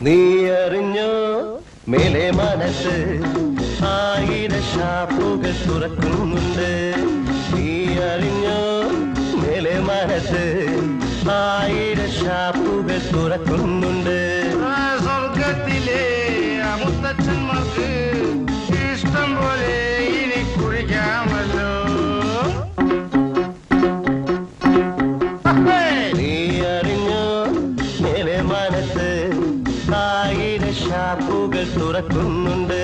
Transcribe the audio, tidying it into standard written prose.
നീ അറിഞ്ഞോ മേലെ മനസ്സ് ആയിരം ഷാപ്പുകൾ തുറക്കുന്നുണ്ട്. നീ അറിഞ്ഞോ മേലെ മനസ്സ് ആയിരം ഷാപ്പുകൾ തുറക്കുന്നുണ്ട്. സ്വർഗത്തിലെ മുത്തച്ഛന്മാർക്ക് ഇഷ്ടം പോലെ ഇനി കുഴിക്കാമല്ലോ. നീ അറിഞ്ഞോ മേലെ മനസ്സ് ആയിരം ഷാപ്പുകൾ തുറക്കുന്നുണ്ട്.